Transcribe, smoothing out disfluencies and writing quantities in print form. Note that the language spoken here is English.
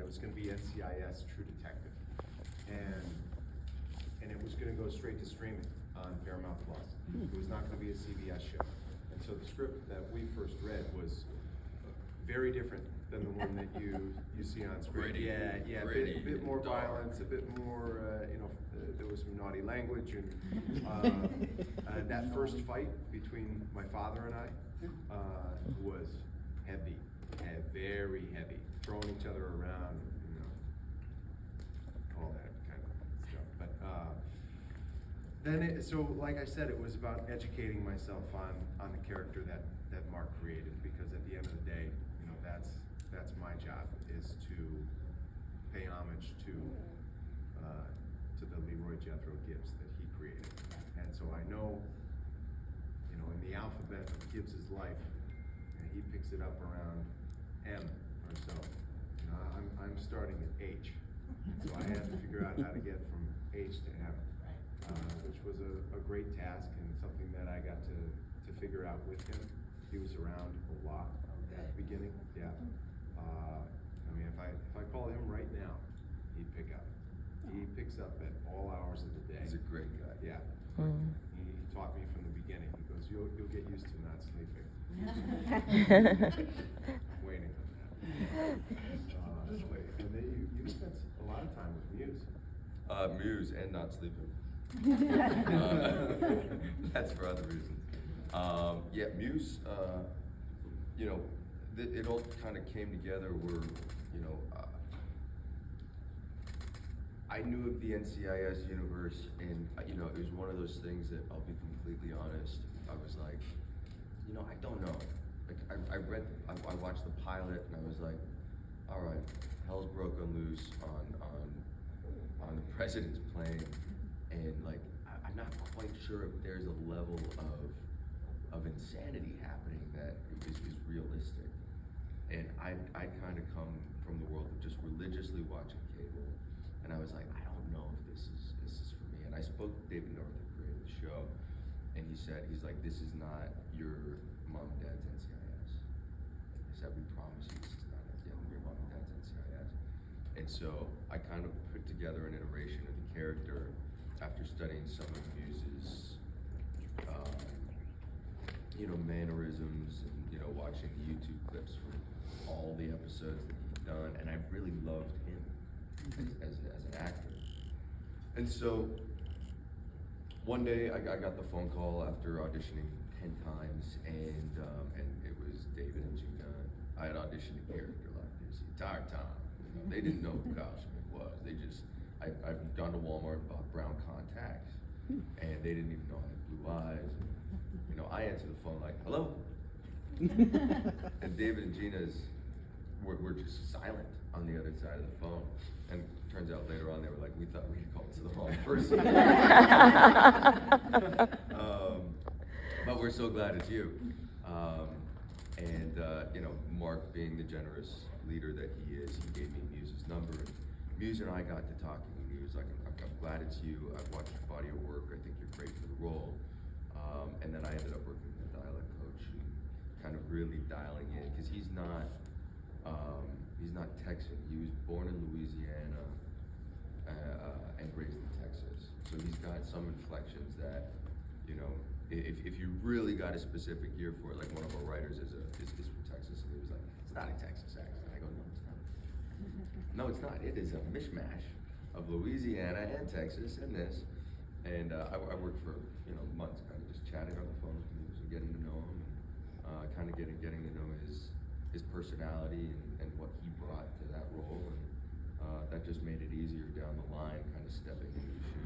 was going to be NCIS True Detective, and it was going to go straight to streaming on Paramount Plus. It was not going to be a CBS show, and so the script that we first read was very different than the one that you see on screen. A bit more violence, a bit more, there was some naughty language, and that first fight between my father and I was heavy, very heavy, throwing each other around, all that kind of stuff. But then, so like I said, it was about educating myself on the character that Mark created, because at the end of the day, that's my job, is to pay homage to the Leroy Jethro Gibbs that he created. And so I know, in the alphabet of Gibbs's life, he picks it up around M or so. I'm starting at H, so I had to figure out how to get from H to M, which was a great task and something that I got to figure out with him. He was around a lot at the beginning, yeah. If I call him right now, he'd pick up. He picks up at all hours of the day. He's a great guy. Yeah. He taught me from the beginning. He goes, you'll get used to not sleeping. I'm waiting on that. And then you spent a lot of time with Muse. Muse and not sleeping. That's for other reasons. Muse, it all kind of came together where, I knew of the NCIS universe, and it was one of those things that, I'll be completely honest, I was like, I don't know. Like I watched the pilot, and I was like, all right, hell's broken loose on the president's plane, and like I'm not quite sure if there's a level of insanity happening that is realistic. And I kind of come from the world of just religiously watching cable, and I was like, I don't know if this is for me. And I spoke to David North, who created the show, and he's like, this is not your mom and dad's NCIS. He said, we promise you this is not your mom and dad's NCIS. And so I kind of put together an iteration of the character after studying some of Muse's, mannerisms, and watching the YouTube clips from all the episodes that he's done, and I really loved him as an actor. And so one day I got the phone call after auditioning 10 times, and it was David and Gina. I had auditioned a character like this the entire time. They didn't know who Kyle Schmid was. I'd gone to Walmart and bought brown contacts, and they didn't even know I had blue eyes. I answered the phone like, hello? And David and Gina's were just silent on the other side of the phone. And it turns out later on they were like, we thought we had called to the wrong person. But we're so glad it's you. Mark, being the generous leader that he is, he gave me Muse's number. And Muse and I got to talking, and he was like, I'm glad it's you. I've watched your body of work. I think you're great for the role. And then I ended up working with a dialect coach and kind of really dialing in, because he's not Texan. He was born in Louisiana and raised in Texas. So he's got some inflections that, if you really got a specific ear for it, like one of our writers is from Texas, and he was like, it's not a Texas accent. I go, no, it's not. No, it's not. It is a mishmash of Louisiana and Texas and this. And I worked for months, kind of just chatting on the phone with him, and getting to know him, and kind of getting to know his personality and what he brought to that role, and that just made it easier down the line, kind of stepping into the show.